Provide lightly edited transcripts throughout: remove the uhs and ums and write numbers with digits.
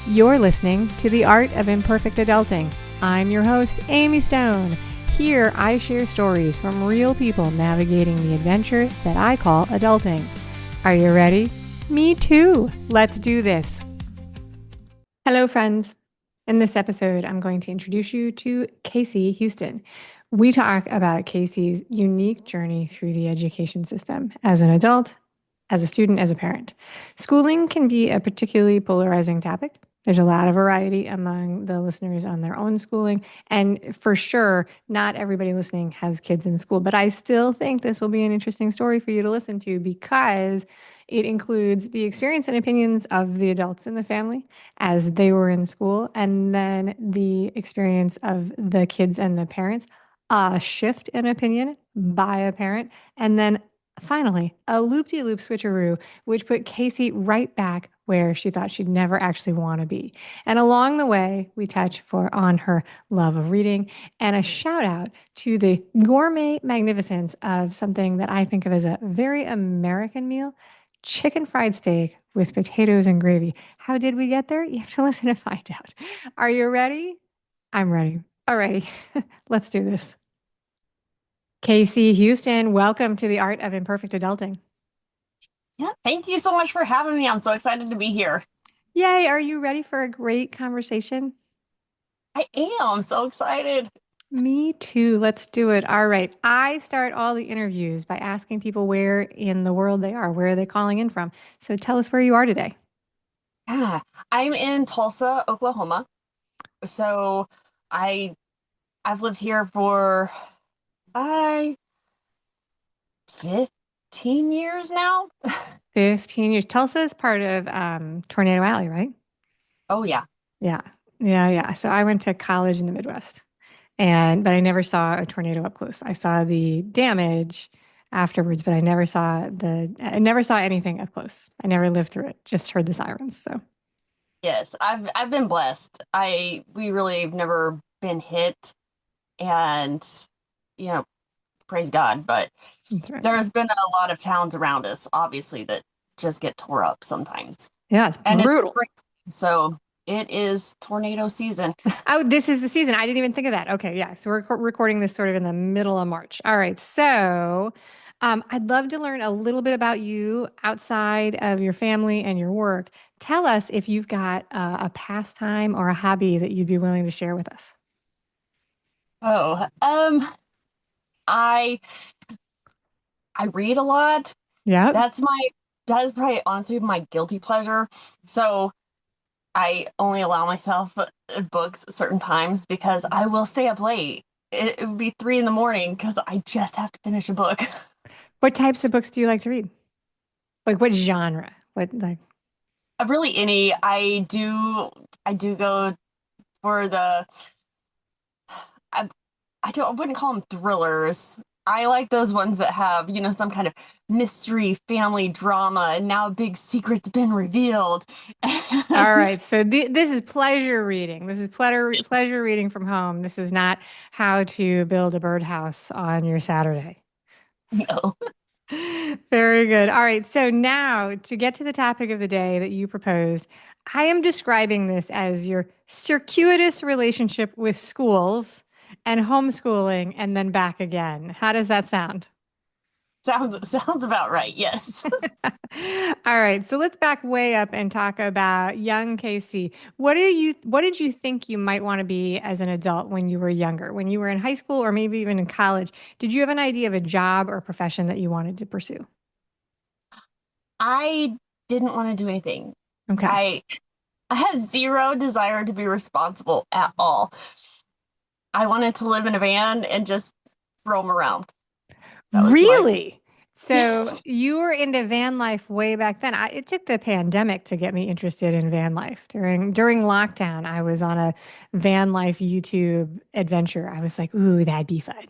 You're listening to The Art of Imperfect Adulting. I'm your host, Amy Stone. Here, I share stories from real people navigating the adventure that I call adulting. Are you ready? Me too. Let's do this. Hello, friends. In this episode, I'm going to introduce you to Casey Houston. We talk about Casey's unique journey through the education system as an adult, as a student, as a parent. Schooling can be a particularly polarizing topic. There's a lot of variety among the listeners on their own schooling. And for sure, not everybody listening has kids in school. But I still think this will be an interesting story for you to listen to because it includes the experience and opinions of the adults in the family as they were in school, and then the experience of the kids and the parents, a shift in opinion by a parent, and then finally, a loop-de-loop switcheroo, which put Casey right back where she thought she'd never actually want to be. And along the way, we touch on her love of reading and a shout out to the gourmet magnificence of something that I think of as a very American meal, chicken fried steak with potatoes and gravy. How did we get there? You have to listen to find out. Are you ready? I'm ready. Alrighty, let's do this. Casey Houston, welcome to the Art of Imperfect Adulting. Yeah, thank you so much for having me. I'm so excited to be here. Yay, are you ready for a great conversation? I am so excited. Me too. Let's do it. All right. I start all the interviews by asking people where in the world they are. Where are they calling in from? So tell us where you are today. Yeah, I'm in Tulsa, Oklahoma. So I I've lived here for I 15 years now. 15 years. Tulsa is part of Tornado Alley, right? Oh yeah. Yeah. Yeah. So I went to college in the Midwest, but I never saw a tornado up close. I saw the damage afterwards, but I never saw anything up close. I never lived through it, just heard the sirens. So Yes, I've been blessed. We really have never been hit, and you know, praise God, but that's right. there's been a lot of towns around us, obviously, that just get tore up sometimes. Yeah, it's And it's brutal. spring, so it is tornado season. Oh, this is the season. I didn't even think of that. Okay, yeah. So we're recording this sort of in the middle of March. All right. So I'd love to learn a little bit about you outside of your family and your work. Tell us if you've got a pastime or a hobby that you'd be willing to share with us. Oh, I I read a lot. Yeah. That's my that is probably honestly my guilty pleasure. So I only allow myself books certain times because I will stay up late. It would be 3 in the morning because I just have to finish a book. What types of books do you like to read? Like what genre? What like Really, I do go for the I I wouldn't call them thrillers. I like those ones that have, some kind of mystery, family drama, and now a big secret's been revealed. All And right. So this is pleasure reading. This is pleasure reading from home. This is not how to build a birdhouse on your Saturday. no. Very good. All right. So now to get to the topic of the day that you proposed, I am describing this as your circuitous relationship with schools and homeschooling and then back again. How does that sound? Sounds about right, yes. All right, so let's back way up and talk about young Casey. What did you think you might want to be as an adult when you were younger? When you were in high school or maybe even in college, did you have an idea of a job or profession that you wanted to pursue? I didn't want to do anything. Okay. I I had zero desire to be responsible at all. I wanted to live in a van and just roam around. That was my Really? So yes. you were into van life way back then. It took the pandemic to get me interested in van life. During lockdown, I was on a van life YouTube adventure. I was like, "Ooh, that'd be fun."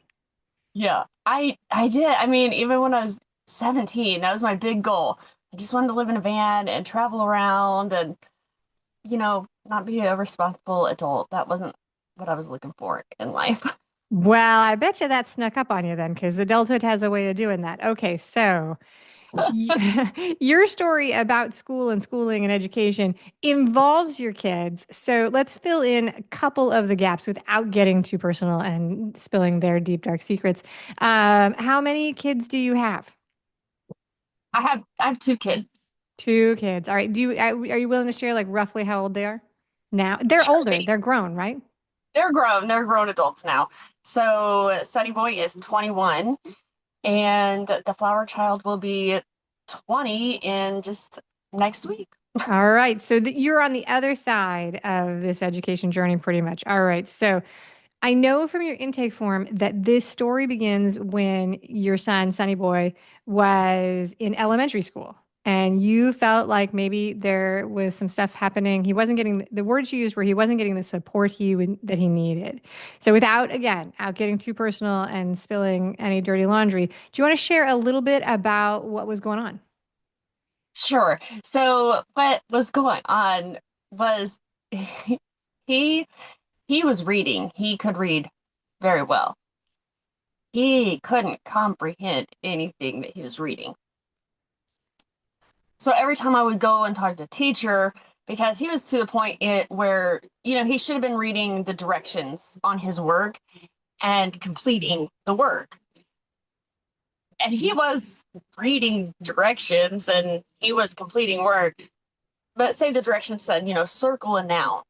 Yeah. I did. I mean, even when I was 17, that was my big goal. I just wanted to live in a van and travel around and, not be a responsible adult. That wasn't what I was looking for in life. Well, I bet you that snuck up on you then, because adulthood has a way of doing that. Okay, so your story about school and schooling and education involves your kids. So let's fill in a couple of the gaps without getting too personal and spilling their deep, dark secrets. How many kids do you have? I have two kids. Two kids. All right. Are you willing to share like roughly how old they are? Now they're Sure older. thing. They're grown, right? They're grown. They're grown adults now. So Sunny Boy is 21, and the flower child will be 20 in just next week. All right. So you're on the other side of this education journey pretty much. All right. So I know from your intake form that this story begins when your son, Sonny Boy, was in elementary school. And you felt like maybe there was some stuff happening. He wasn't getting the words you used were he wasn't getting the support that he needed. So without again out getting too personal and spilling any dirty laundry, do you want to share a little bit about what was going on? Sure. So what was going on was he he was reading. He could read very well. He couldn't comprehend anything that he was reading. So every time I would go and talk to the teacher, because he was to the point where, he should have been reading the directions on his work and completing the work. And he was reading directions and he was completing work. But say the directions said, circle a noun.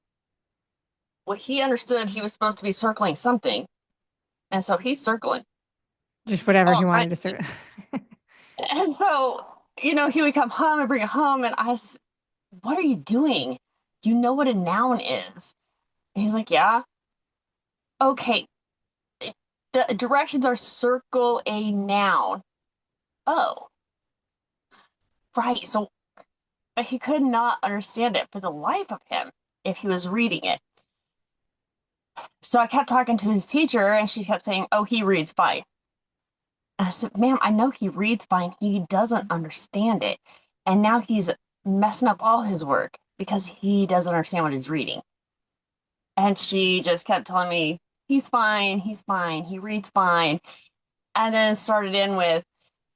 Well, he understood he was supposed to be circling something. And so he's circling Just whatever all he kinds wanted to of say. things. And so, he would come home and bring it home. And what are you doing? You know what a noun is. And he's like, yeah. Okay. The directions are circle a noun. Oh, right. So he could not understand it for the life of him if he was reading it. So I kept talking to his teacher and she kept saying, oh, he reads fine. And I said, ma'am, I know he reads fine. He doesn't understand it. And now he's messing up all his work because he doesn't understand what he's reading. And she just kept telling me, he's fine, he reads fine. And then started in with,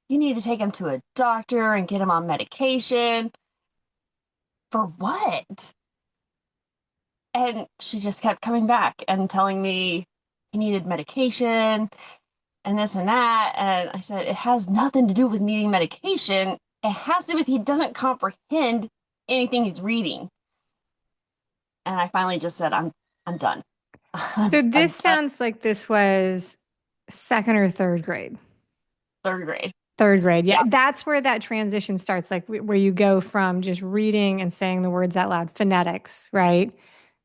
you need to take him to a doctor and get him on medication. For what? And she just kept coming back and telling me he needed medication and this and that. And I said, it has nothing to do with needing medication. It has to do with he doesn't comprehend anything he's reading. And I finally just said, I'm done. So this I'm done. sounds like this was second or third grade. Third grade. Third grade. Yeah. Yeah, that's where that transition starts, like where you go from just reading and saying the words out loud, phonetics, right?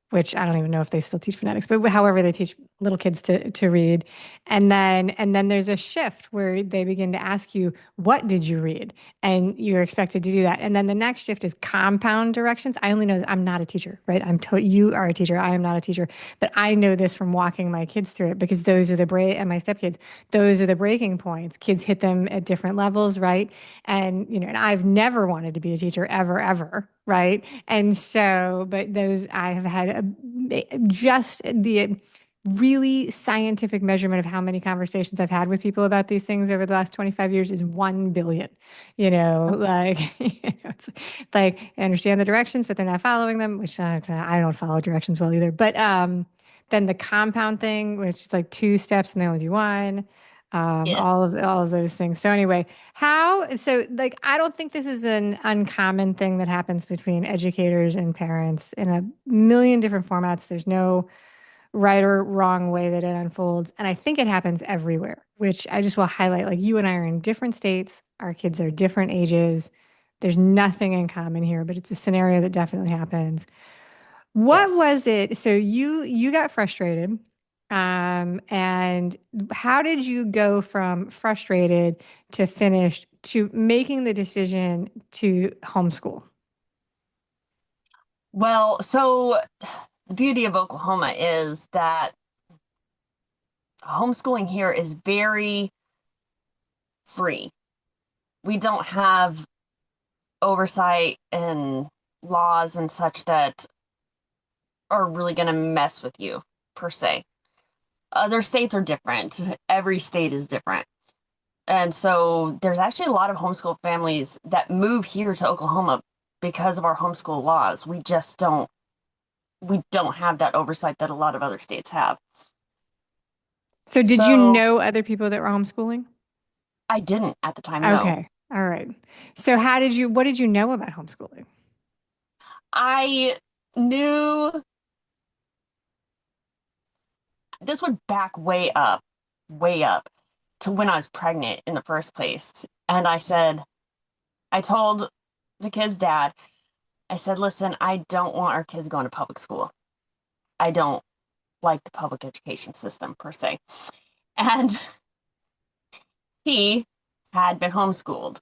Which I don't even know if they still teach phonetics, but however they teach little kids to read. And then there's a shift where they begin to ask you, what did you read? And you're expected to do that. And then the next shift is compound directions. I only know that I'm not a teacher, right? You are a teacher. I am not a teacher, but I know this from walking my kids through it because those are and my stepkids, those are the breaking points. Kids hit them at different levels, right? And I've never wanted to be a teacher ever, ever, right? And so, but those I have had just the really scientific measurement of how many conversations I've had with people about these things over the last 25 years is 1 billion. Like, it's like I understand the directions, but they're not following them, which I don't follow directions well either. But then the compound thing, which is like two steps and they only do one. Yeah. All of those things. So anyway, like I don't think this is an uncommon thing that happens between educators and parents in a million different formats. There's no right or wrong way that it unfolds. And I think it happens everywhere, which I just will highlight. Like you and I are in different states, our kids are different ages. There's nothing in common here, but it's a scenario that definitely happens. What Yes. was it? So you got frustrated. And how did you go from frustrated to finished to making the decision to homeschool? Well, so the beauty of Oklahoma is that homeschooling here is very free. We don't have oversight and laws and such that are really going to mess with you per se. Other states are different. Every state is different. And so there's actually a lot of homeschool families that move here to Oklahoma because of our homeschool laws. We don't have that oversight that a lot of other states have. So did you So know other people that were homeschooling? I didn't at the time, no. Okay. All right. So what did you know about homeschooling? I knew this would back way up to when I was pregnant in the first place. And I told the kid's dad, I said, listen, I don't want our kids going to public school. I don't like the public education system per se. And he had been homeschooled.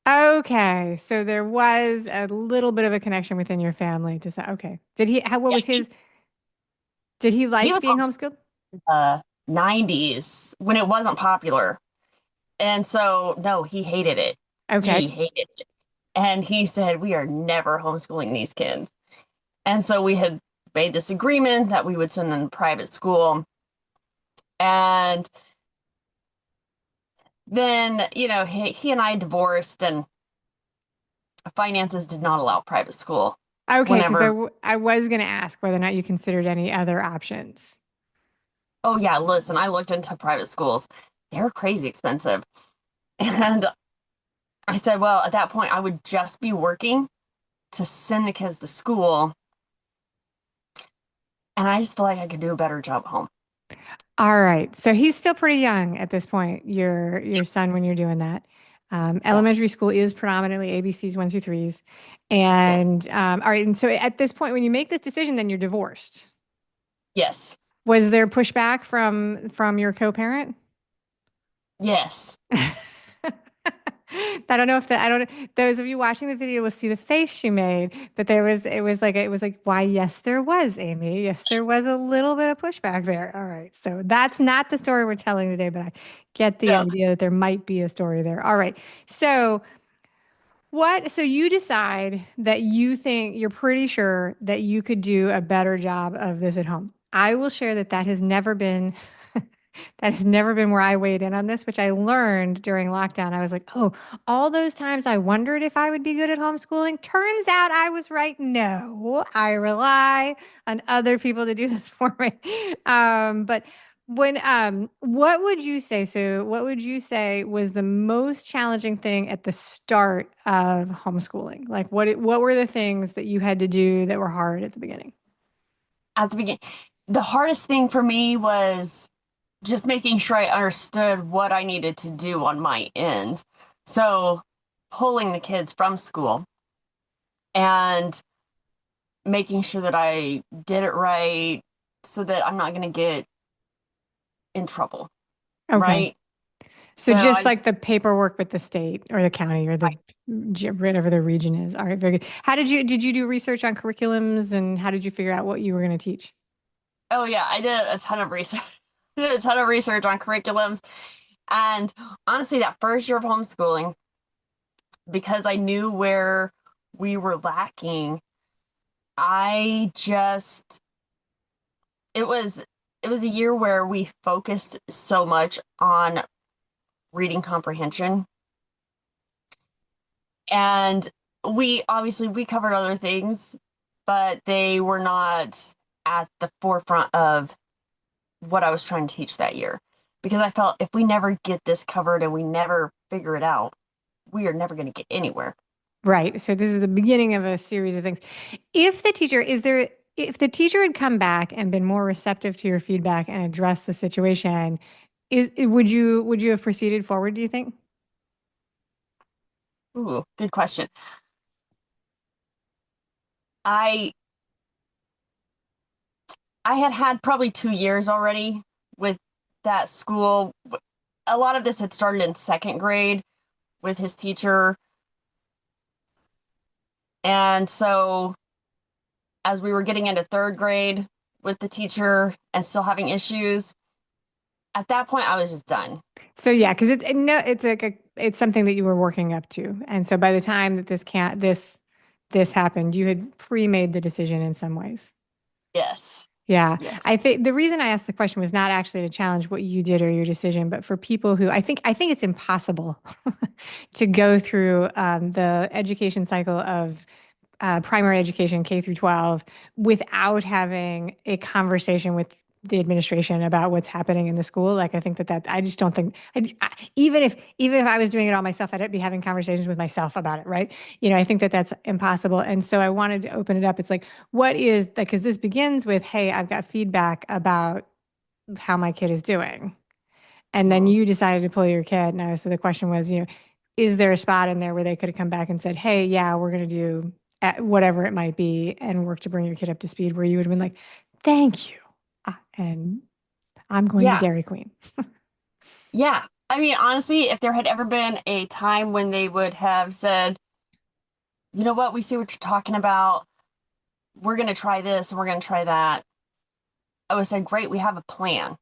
Okay. So there was a little bit of a connection within your family to say, okay. What Yeah, was did he he like was being homeschooled homeschooled? in the 90s when it wasn't popular. And so, no, he hated it. Okay. He hated it. And he said, we are never homeschooling these kids. And so we had made this agreement that we would send them to private school. And then, he and I divorced, and finances did not allow private school Okay. Because whenever. I was going to ask whether or not you considered any other options. Oh, yeah, listen, I looked into private schools. They're crazy expensive. And I said, well, at that point, I would just be working to send the kids to school. And I just feel like I could do a better job at home. All right. So he's still pretty young at this point, your son, when you're doing that. Yeah. Elementary school is predominantly ABCs, one, two, threes. Yes. And all right. And so at this point, when you make this decision, then you're divorced. Yes. Was there pushback from your co-parent? Yes. I don't know if I don't those of you watching the video will see the face she made, but it was like, why, yes, there was, Amy. Yes, there was a little bit of pushback there. All right. So that's not the story we're telling today, but I get the No. idea that there might be a story there. All right. So so you decide that you think you're pretty sure that you could do a better job of this at home. I will share that that has never been that has never been where I weighed in on this, which I learned during lockdown. I was like, oh, all those times I wondered if I would be good at homeschooling. Turns out I was right. No, I rely on other people to do this for me. But what would you say? So, what would you say was the most challenging thing at the start of homeschooling? Like, what were the things that you had to do that were hard at the beginning? At the beginning, the hardest thing for me was just making sure I understood what I needed to do on my end. So pulling the kids from school and making sure that I did it right so that I'm not going to get in trouble, Okay. right? So So I just just, like the paperwork with the state or the county or the whatever the region is. All right, very good. Did you do research on curriculums and how did you figure out what you were going to teach? oh yeah, I did a ton of research. Did a ton of research on curriculums. And honestly, that first year of homeschooling, because I knew where we were lacking, I just it was it was a year where we focused so much on reading comprehension, and we covered other things, but they were not at the forefront of what I was trying to teach that year, because I felt if we never get this covered and we never figure it out, we are never going to get anywhere. Right. So this is the beginning of a series of things. If the teacher is there, if the teacher had come back and been more receptive to your feedback and addressed the situation, would you have proceeded forward, do you think? Ooh, good question. I I had had probably 2 years already with that school. A lot of this had started in second grade with his teacher. And so as we were getting into third grade with the teacher and still having issues, at that point I was just done. So yeah, because no, it's like it's something that you were working up to, and so by the time that this happened, you had pre-made the decision in some ways. Yes. Yeah. Yes. I think the reason I asked the question was not actually to challenge what you did or your decision, but for people who I think it's impossible to go through the education cycle of primary education, K through 12, without having a conversation with the administration about what's happening in the school. Like, I think that I just don't think, even if I was doing it all myself, I'd be having conversations with myself about it, right? I think that that's impossible. And so I wanted to open it up. It's like, what is that? Because this begins with, hey, I've got feedback about how my kid is doing. And then Mhm. you decided to pull your kid. Now, so the question was, is there a spot in there where they could have come back and said, hey, yeah, we're going to do whatever it might be and work to bring your kid up to speed, where you would have been like, thank you. And I'm going to Yeah. Dairy Queen. Yeah. I mean, honestly, if there had ever been a time when they would have said, you know what, we see what you're talking about. We're going to try this and we're going to try that. I would say, great, we have a plan.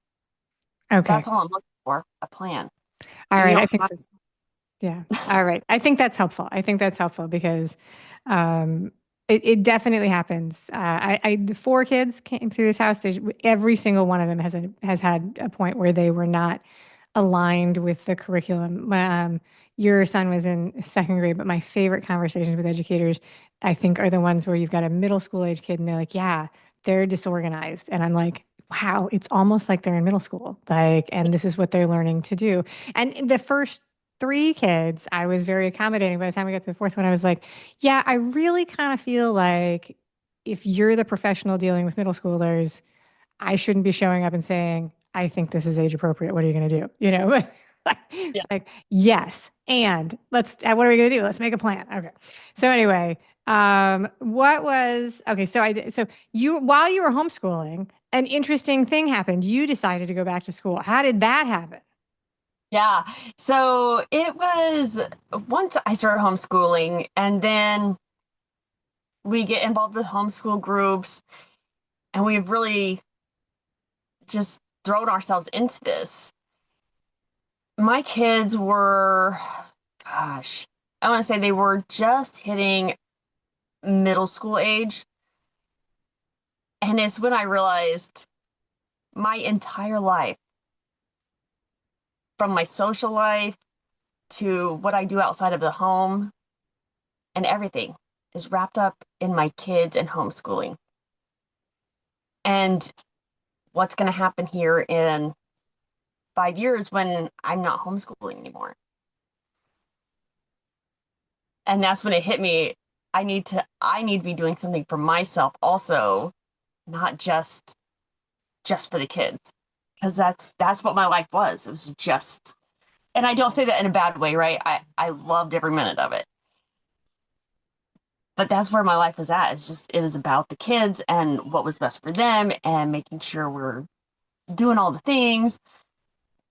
Okay. That's all I'm looking for, a plan. All And you right. I don't think have, that's, yeah. All right. I think that's helpful. I think that's helpful because um, it definitely happens. The four kids came through this house. Every single one of them has had a point where they were not aligned with the curriculum. Your son was in second grade, but my favorite conversations with educators, I think, are the ones where you've got a middle school age kid and they're like, yeah, they're disorganized. And I'm like, wow, it's almost like they're in middle school. Like, and this is what they're learning to do. And the first three kids, I was very accommodating. By the time we got to the fourth one, I was like, yeah, I really kind of feel like if you're the professional dealing with middle schoolers, I shouldn't be showing up and saying, I think this is age appropriate. What are you going to do? like, yeah. yes. And what are we going to do? Let's make a plan. Okay. So anyway, okay. So while you were homeschooling, an interesting thing happened. You decided to go back to school. How did that happen? Yeah. So it was once I started homeschooling, and then we get involved with homeschool groups, and we've really just thrown ourselves into this. My kids were, gosh, I want to say they were just hitting middle school age. And it's when I realized my entire life, from my social life to what I do outside of the home and everything, is wrapped up in my kids and homeschooling. And what's going to happen here in 5 years when I'm not homeschooling anymore? And that's when it hit me. I need to be doing something for myself also, not just for the kids. Because that's what my life was. It was just, and I don't say that in a bad way, right? I loved every minute of it. But that's where my life was at. It was about the kids and what was best for them and making sure we're doing all the things.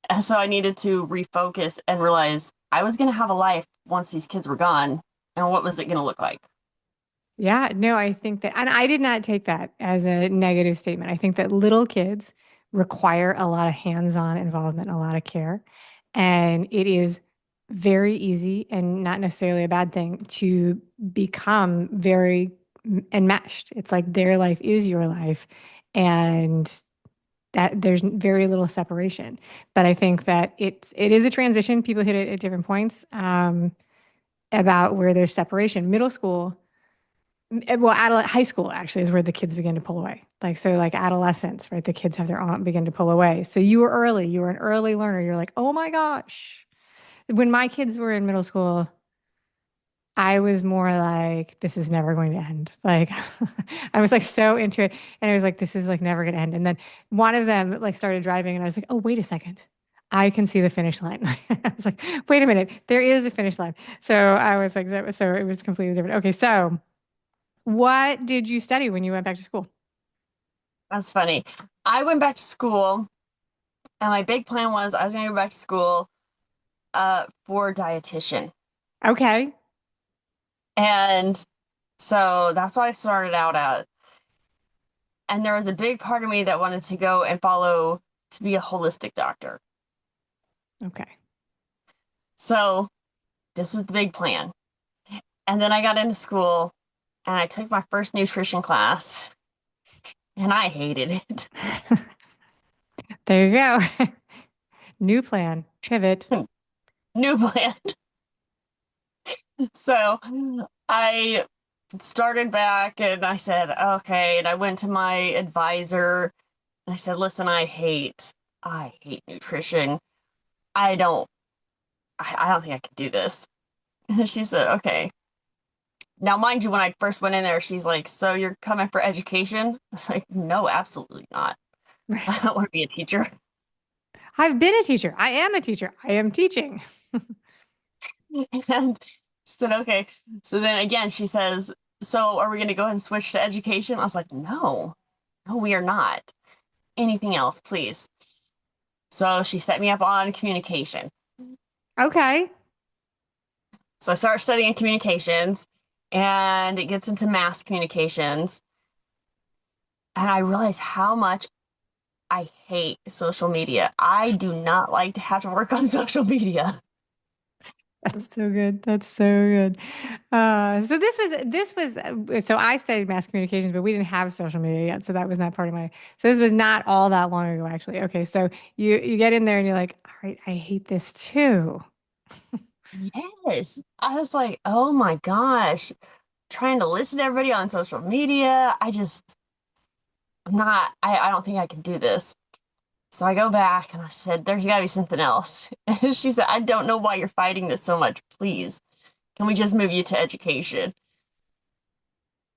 And so I needed to refocus and realize I was going to have a life once these kids were gone. And what was it going to look like? Yeah, no, I think that, and I did not take that as a negative statement. I think that little kids require a lot of hands-on involvement, a lot of care. And it is very easy and not necessarily a bad thing to become very enmeshed. It's like their life is your life. And that there's very little separation. But I think that it is a transition. People hit it at different points about where there's separation. Middle school well, high school actually is where the kids begin to pull away. Like, so like adolescence, right? The kids have their own begin to pull away. So you were early, you were an early learner. You're like, oh my gosh. When my kids were in middle school, I was more like, this is never going to end. Like, I was like so into it. And I was like, this is like never going to end. And then one of them like started driving and I was like, oh, wait a second. I can see the finish line. I was like, wait a minute, there is a finish line. So I was like, so it was completely different. Okay, so what did you study when you went back to school? That's funny. I went back to school, and my big plan was I was going to go back to school for dietitian. Okay. And so that's what I started out at. And there was a big part of me that wanted to go and follow to be a holistic doctor. Okay. So this was the big plan. And then I got into school and I took my first nutrition class. and I hated it. There you go. New plan, pivot. New plan. So I started back and I said, okay. And I went to my advisor and I said, listen, I hate nutrition. I don't, I don't think I can do this. And she said, okay. Now, mind you, when I first went in there, she's like, so you're coming for education? I was like, no, absolutely not. I don't want to be a teacher. I've been a teacher. I am a teacher. I am teaching. And she said, okay. So then again, she says, so are we going to go ahead and switch to education? I was like, no, no, we are not. Anything else, please. So she set me up on communication. Okay. So I started studying communications and it gets into mass communications. And I realized how much I hate social media. I do not like to have to work on social media. That's so good. That's so good. So so I studied mass communications, but we didn't have social media yet, so that was not part of my. So this was not all that long ago, actually. Okay, so you get in there and you're like, all right, I hate this too. Yes. I was like, oh my gosh, trying to listen to everybody on social media. I don't think I can do this. So I go back and I said, there's got to be something else. And she said, I don't know why you're fighting this so much. Please, can we just move you to education?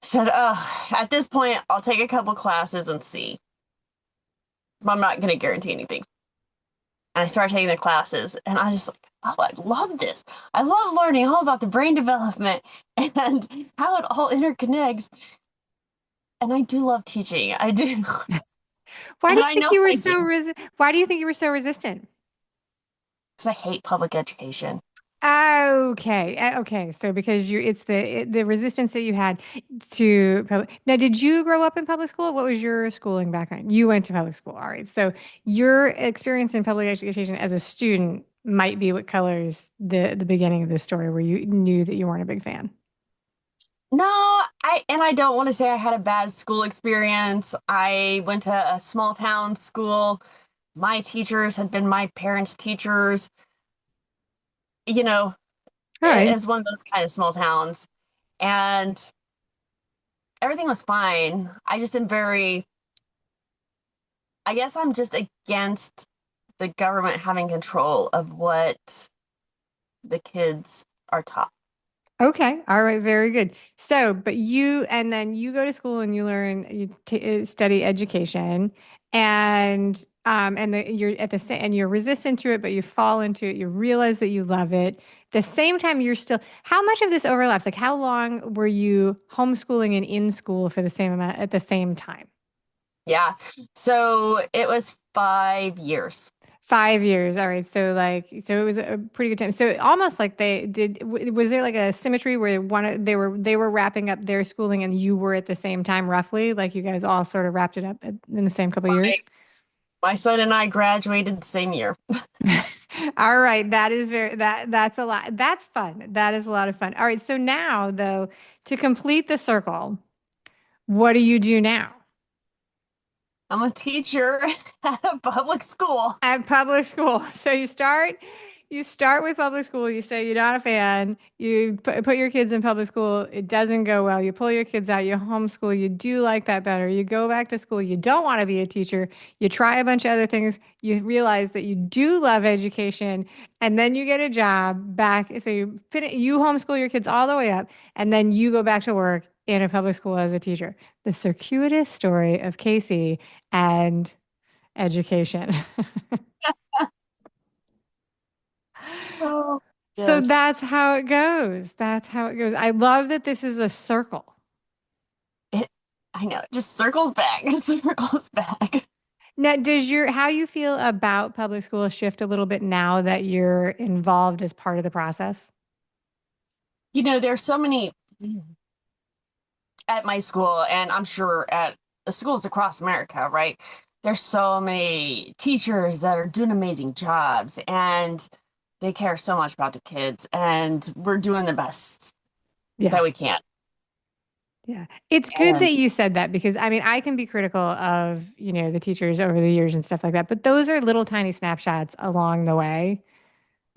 I said, at this point, I'll take a couple classes and see. I'm not going to guarantee anything. And I started taking the classes, and I just like, oh, I love this. I love learning all about the brain development and how it all interconnects. And I do love teaching. I do. Why do And you I think know you were I do so Why do you think you were so resistant? because I hate public education. Okay. Okay. So because it's the resistance that you had to public. Now, did you grow up in public school? What was your schooling background? You went to public school. All right. So your experience in public education as a student might be what colors the beginning of this story where you knew that you weren't a big fan. No, I don't want to say I had a bad school experience. I went to a small town school. My teachers had been my parents' teachers. You know, All right. it's one of those kind of small towns. And everything was fine. I just am very, I guess I'm just against the government having control of what the kids are taught. Okay. All right. Very good. So, but and then you go to school and you learn, you study education and you're at the same, and you're resistant to it, but you fall into it. You realize that you love it. The same time, how much of this overlaps? Like, how long were you homeschooling and in school for the same amount at the same time? Yeah. So it was 5 years. 5 years. All right. So it was a pretty good time. So almost like was there like a symmetry where they were wrapping up their schooling and you were at the same time, roughly, like you guys all sort of wrapped it up in the same couple of My years? my son and I graduated the same year. All right. That's a lot. That's fun. That is a lot of fun. All right. So now though, to complete the circle, what do you do now? I'm a teacher at a public school. At public school. So you start with public school. You say you're not a fan. You put your kids in public school. It doesn't go well. You pull your kids out. You homeschool. You do like that better. You go back to school. You don't want to be a teacher. You try a bunch of other things. You realize that you do love education, and then you get a job back. So you homeschool your kids all the way up, and then you go back to work in a public school as a teacher. The circuitous story of Casey and education. Oh, So yes. that's how it goes. That's how it goes. I love that this is a circle. It, I know, it just circles back, circles back. Now, does how you feel about public school shift a little bit now that you're involved as part of the process? There's so many at my school, and I'm sure at the schools across America, right? There's so many teachers that are doing amazing jobs, and they care so much about the kids, and we're doing the best Yeah. that we can. Yeah. It's good And that you said that because I mean, I can be critical of, the teachers over the years and stuff like that, but those are little tiny snapshots along the way,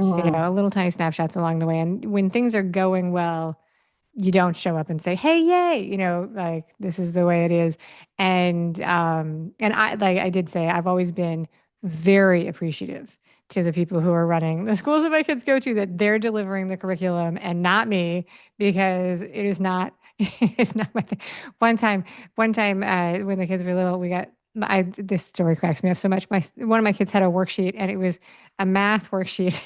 mm, little tiny snapshots along the way. And when things are going well, you don't show up and say, "Hey, yay," like this is the way it is. And I like I did say I've always been very appreciative to the people who are running the schools that my kids go to that they're delivering the curriculum and not me because it is not it's not my thing. One time when the kids were little, we got this story cracks me up so much. My one of my kids had a worksheet and it was a math worksheet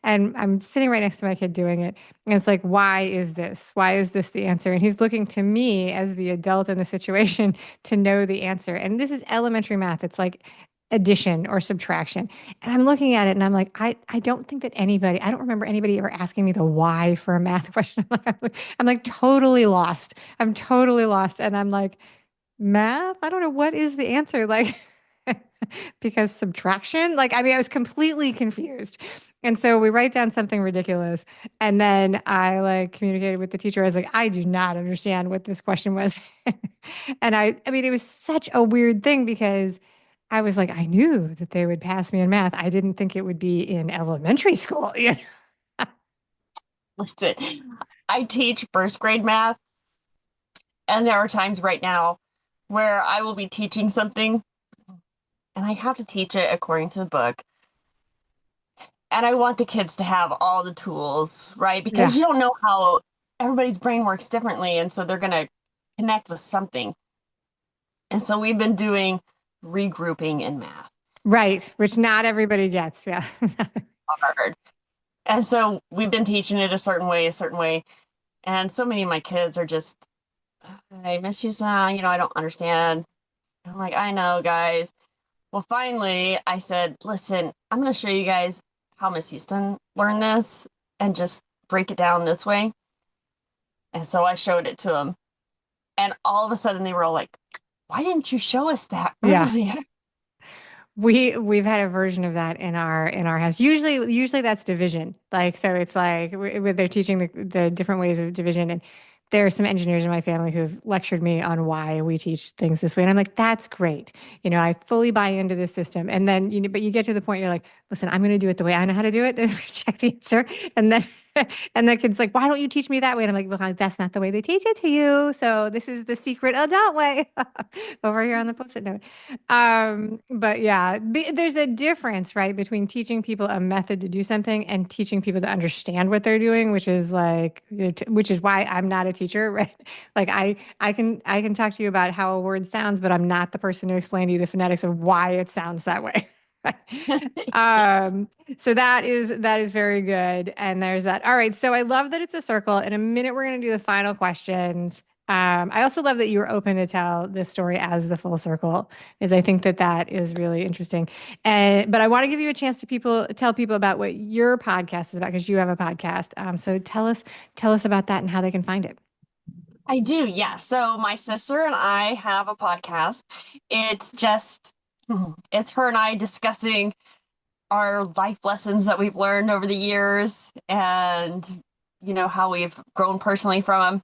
and I'm sitting right next to my kid doing it. And it's like, why is this? Why is this the answer? And he's looking to me as the adult in the situation to know the answer. And this is elementary math. It's like addition or subtraction. And I'm looking at it and I'm like, I don't think that I don't remember anybody ever asking me the why for a math question. I'm like totally lost. I'm totally lost. And I'm like, math? I don't know. What is the answer? Like, because subtraction, like, I mean, I was completely confused. And so we write down something ridiculous. And then I like communicated with the teacher. I was like, I do not understand what this question was. And I mean, it was such a weird thing because I was like, I knew that they would pass me in math. I didn't think it would be in elementary school. listen, I teach first grade math, and there are times right now where I will be teaching something and I have to teach it according to the book. And I want the kids to have all the tools, right? Because Yeah. you don't know how everybody's brain works differently. And so they're going to connect with something. And so we've been doing regrouping in math Right. Which not everybody gets. Yeah. hard. And so we've been teaching it a certain way, a certain way. And so many of my kids are just, I miss you, son. I don't understand. I'm like, I know, guys. Well, finally, I said, listen, I'm going to show you guys how Miss Houston learned this and just break it down this way. And so I showed it to them. And all of a sudden, they were all like, why didn't you show us that Yeah. earlier? We've had a version of that in our house. Usually that's division. Like so, it's like they're teaching the different ways of division, and there are some engineers in my family who've lectured me on why we teach things this way, and I'm like, that's great. I fully buy into this system, and then but you get to the point you're like, listen, I'm going to do it the way I know how to do it, and check the answer, and then and the kid's like, why don't you teach me that way? And I'm like, well, that's not the way they teach it to you. So this is the secret adult way over here on the post-it note. But yeah, there's a difference, right, between teaching people a method to do something and teaching people to understand what they're doing, which is like, which is why I'm not a teacher, right? Like I can talk to you about how a word sounds, but I'm not the person to explain to you the phonetics of why it sounds that way. Yes. Um, so that is very good. And there's that. All right. So I love that it's a circle. In a minute, we're going to do the final questions. I also love that you were open to tell this story as the full circle, because I think that that is really interesting. And but I want to give you a chance to tell people about what your podcast is about because you have a podcast. So tell us about that and how they can find it. I do, yeah. So my sister and I have a podcast. It's just, it's her and I discussing our life lessons that we've learned over the years and, how we've grown personally from them.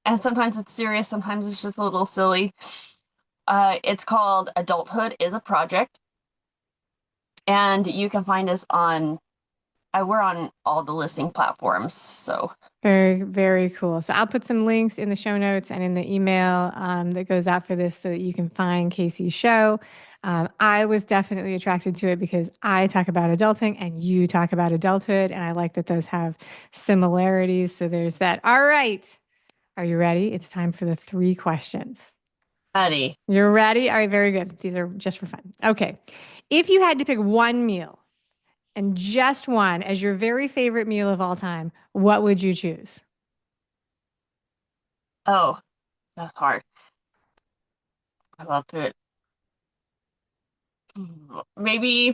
And sometimes it's serious, sometimes it's just a little silly. It's called Adulthood is a Project. And you can find us we're on all the listening platforms. So Very, very cool. So I'll put some links in the show notes and in the email that goes out for this so that you can find Casey's show. I was definitely attracted to it because I talk about adulting and you talk about adulthood, and I like that those have similarities. So there's that. All right. Are you ready? It's time for the three questions. Eddie. You're ready? All right, very good. These are just for fun. Okay. If you had to pick one meal and just one as your very favorite meal of all time, what would you choose? Oh, that's hard. I love food. Maybe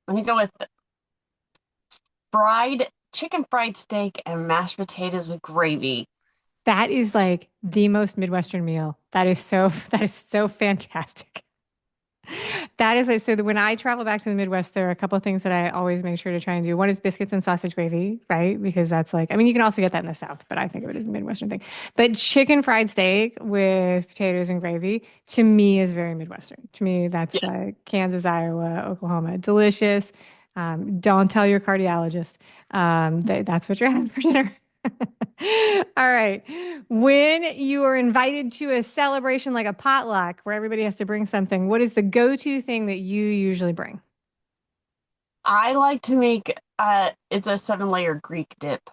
let me go with fried steak and mashed potatoes with gravy. That is like the most Midwestern meal. That is so that is so fantastic. That is what, so when I travel back to the Midwest, there are a couple of things that I always make sure to try and do. One is biscuits and sausage gravy, right? Because that's like, I mean, you can also get that in the South, but I think of it as a Midwestern thing. But chicken fried steak with potatoes and gravy to me is very Midwestern. To me, that's Yeah. like Kansas, Iowa, Oklahoma. Delicious. Don't tell your cardiologist. That's what you're having for dinner. All right. When you are invited to a celebration like a potluck where everybody has to bring something, what is the go-to thing that you usually bring? I like to make it's a 7-layer Greek dip.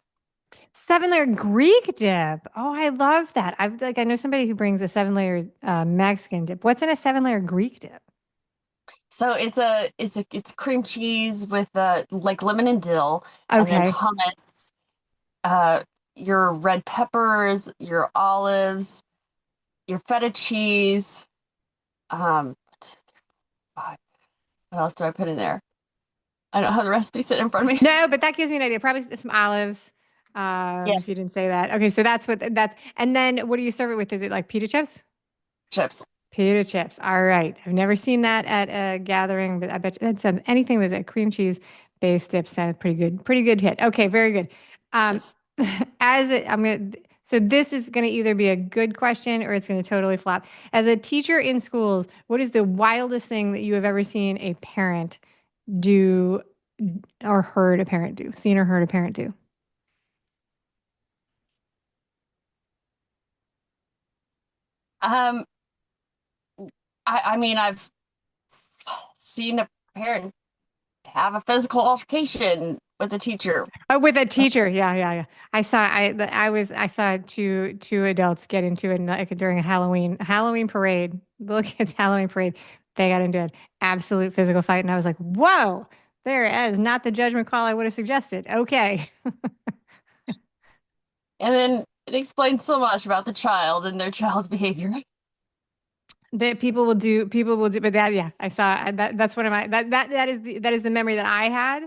7-layer Greek dip. Oh, I love that. I know somebody who brings a 7-layer Mexican dip. What's in a 7-layer Greek dip? So it's cream cheese with like lemon and dill, and then Okay. hummus, uh, your red peppers, your olives, your feta cheese. Um, what else do I put in there? I don't have the recipe sitting in front of me. No, but that gives me an idea. Probably some olives. Yeah, If you didn't say that. Okay, so that's and then what do you serve it with? Is it like pita chips? chips. Pita chips. All right. I've never seen that at a gathering, but I bet you that sounds anything with a cream cheese based dip sounds pretty good. Pretty good hit. Okay, very good. Um, Just so this is gonna either be a good question or it's gonna totally flop. As a teacher in schools, what is the wildest thing that you have ever seen a parent do or heard a parent do? Seen or heard a parent do? um, I mean I've seen a parent have a physical altercation with a teacher. Oh, with a teacher, yeah, yeah, yeah. I saw two adults get into it like during a Halloween parade. The little kids' Halloween parade. They got into an absolute physical fight, and I was like, "Whoa, there is not the judgment call I would have suggested." Okay, And then it explains so much about the child and their child's behavior. that people will do, but that yeah, I saw that. That's one of my that is the memory that I had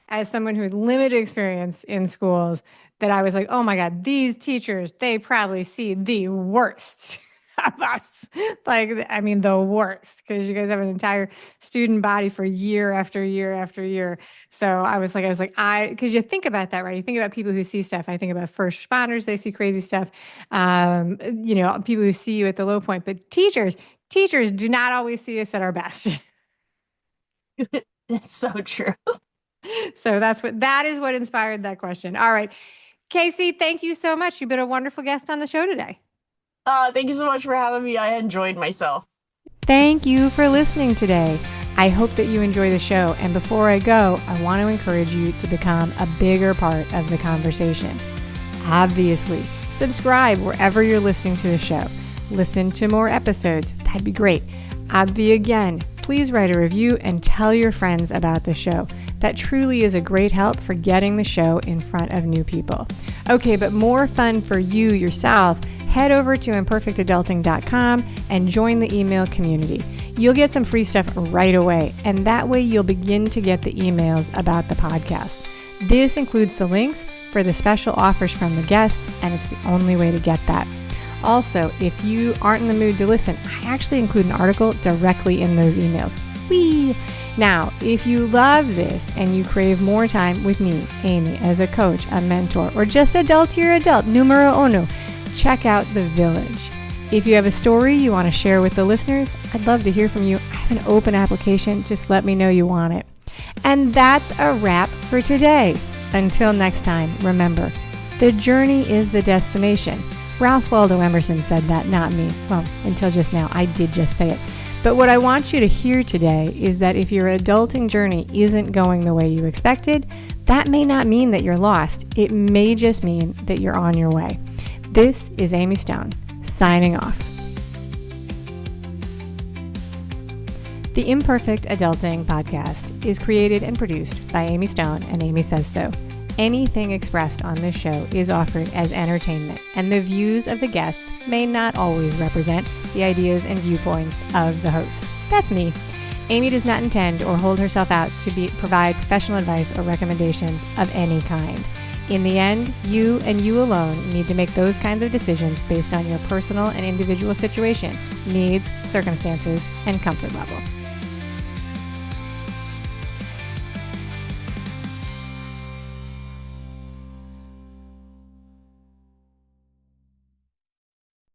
as someone who had limited experience in schools. That I was like, oh my God, these teachers, they probably see the worst of us. Like, I mean, the worst, because you guys have an entire student body for year after year after year. So because you think about that, right? You think about people who see stuff. I think about first responders, they see crazy stuff. People who see you at the low point, but teachers do not always see us at our best. It's so true. So that is what inspired that question. All right. Casey, thank you so much. You've been a wonderful guest on the show today. Thank you so much for having me. I enjoyed myself. Thank you for listening today. I hope that you enjoy the show. And before I go, I want to encourage you to become a bigger part of the conversation. Obviously, subscribe wherever you're listening to the show. Listen to more episodes. That'd be great. Again, please write a review and tell your friends about the show. That truly is a great help for getting the show in front of new people. Okay, but more fun for you yourself, head over to imperfectadulting.com and join the email community. You'll get some free stuff right away, and that way you'll begin to get the emails about the podcast. This includes the links for the special offers from the guests, and it's the only way to get that. Also, if you aren't in the mood to listen, I actually include an article directly in those emails. Whee! Now, if you love this and you crave more time with me, Amy, as a coach, a mentor, or just adultier adult, numero uno, check out The Village. If you have a story you want to share with the listeners, I'd love to hear from you. I have an open application. Just let me know you want it. And that's a wrap for today. Until next time, remember, the journey is the destination. Ralph Waldo Emerson said that, not me. Well, until just now, I did just say it. But what I want you to hear today is that if your adulting journey isn't going the way you expected, that may not mean that you're lost. It may just mean that you're on your way. This is Amy Stone, signing off. The Imperfect Adulting podcast is created and produced by Amy Stone and Amy Says So. Anything expressed on this show is offered as entertainment, and the views of the guests may not always represent the ideas and viewpoints of the host. That's me. Amy does not intend or hold herself out to provide professional advice or recommendations of any kind. In the end, you and you alone need to make those kinds of decisions based on your personal and individual situation, needs, circumstances, and comfort level.